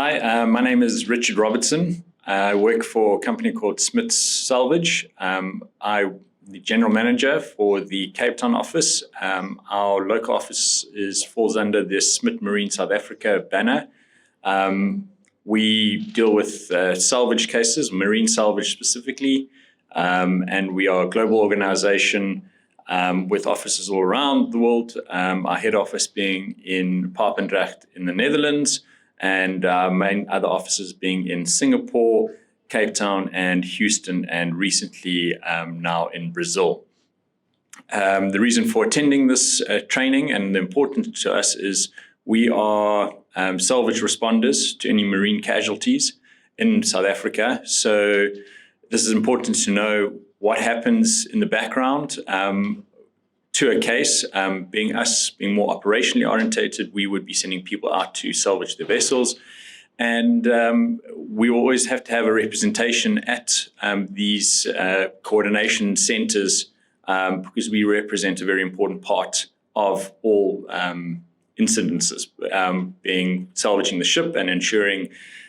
Hi, my name is Richard Robertson. I work for a company called SMIT Salvage. I'm the general manager for the Cape Town office. Our local office falls under the SMIT Marine South Africa banner. We deal with salvage cases, marine salvage specifically, and we are a global organization with offices all around the world. Our head office being in Papendrecht in the Netherlands, and our main other offices being in Singapore, Cape Town, and Houston, and recently now in Brazil. The reason for attending this training and the importance to us is we are salvage responders to any marine casualties in South Africa. So this is important to know what happens in the background to a case. Being more operationally orientated, we would be sending people out to salvage their vessels. And we always have to have a representation at these coordination centers because we represent a very important part of all incidences, being salvaging the ship and ensuring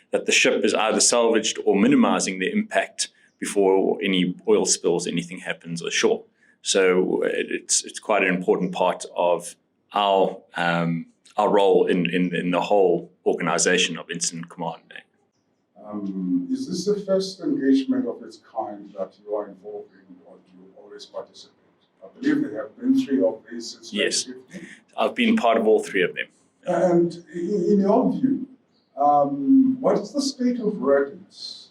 that the ship is either salvaged or minimizing the impact before any oil spills, anything happens ashore. So it's quite an important part of our role in the whole organization of incident command. Is this the first engagement of its kind that you are involved in, or do you always participate? I believe there have been 3 of these since 2015. Yes, I've been part of all 3 of them. And in your view, what is the state of readiness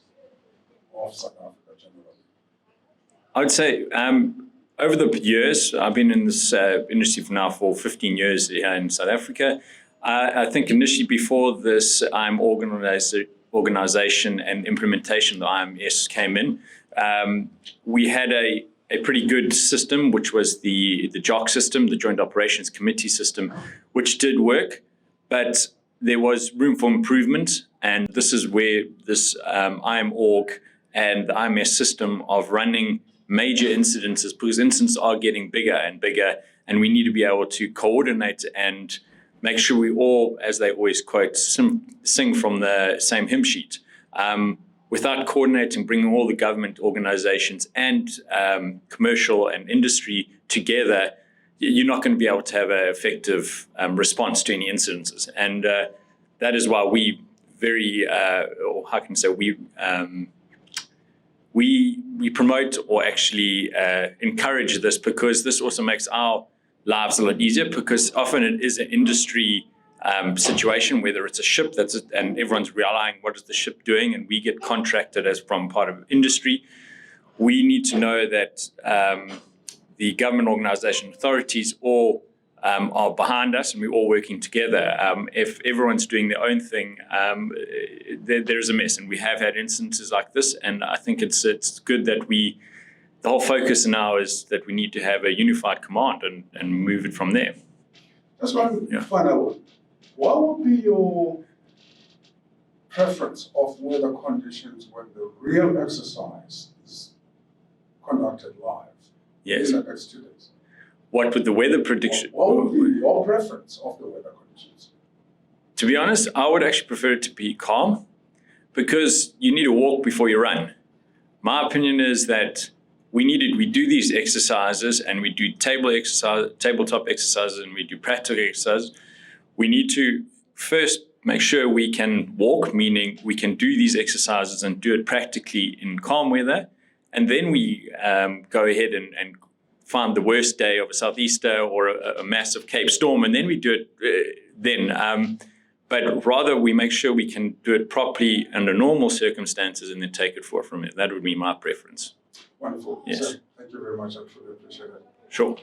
of South Africa generally? I would say over the years, I've been in this industry for 15 years here in South Africa. I think initially before this IMOrg organization and implementation of the IMS came in, we had a pretty good system, which was the JOC system, the Joint Operations Committee system, which did work, but there was room for improvement. And this is where this IMOrg and the IMS system of running major incidences, because incidents are getting bigger and bigger, and we need to be able to coordinate and make sure we all, as they always quote, sing from the same hymn sheet. Without coordinating, bringing all the government organizations and commercial and industry together, you're not going to be able to have an effective response to any incidences. And that is why we we promote or actually encourage this, because this also makes our lives a lot easier, because often it is an industry situation, whether it's a ship and everyone's relying what is the ship doing, and we get contracted as from part of industry. We need to know that the government organization authorities all are behind us, and we're all working together. If everyone's doing their own thing, there's a mess, and we have had instances like this. And I think it's good that the whole focus now is that we need to have a unified command and move it from there. Just one final one. What would be your preference of weather conditions when the real exercise is conducted live? Yes. In the next 2 days? What would the weather prediction? What would be your preference of the weather conditions? To be honest, I would actually prefer it to be calm, because you need to walk before you run. My opinion is that we do these exercises, and we do tabletop exercises, and we do practical exercises. We need to first make sure we can walk, meaning we can do these exercises and do it practically in calm weather. And then we go ahead and find the worst day of a southeaster or a massive Cape storm, and then we do it then. But rather we make sure we can do it properly under normal circumstances and then take it forward from it. That would be my preference. Wonderful. Yes. Sir, thank you very much. I truly appreciate it. Sure.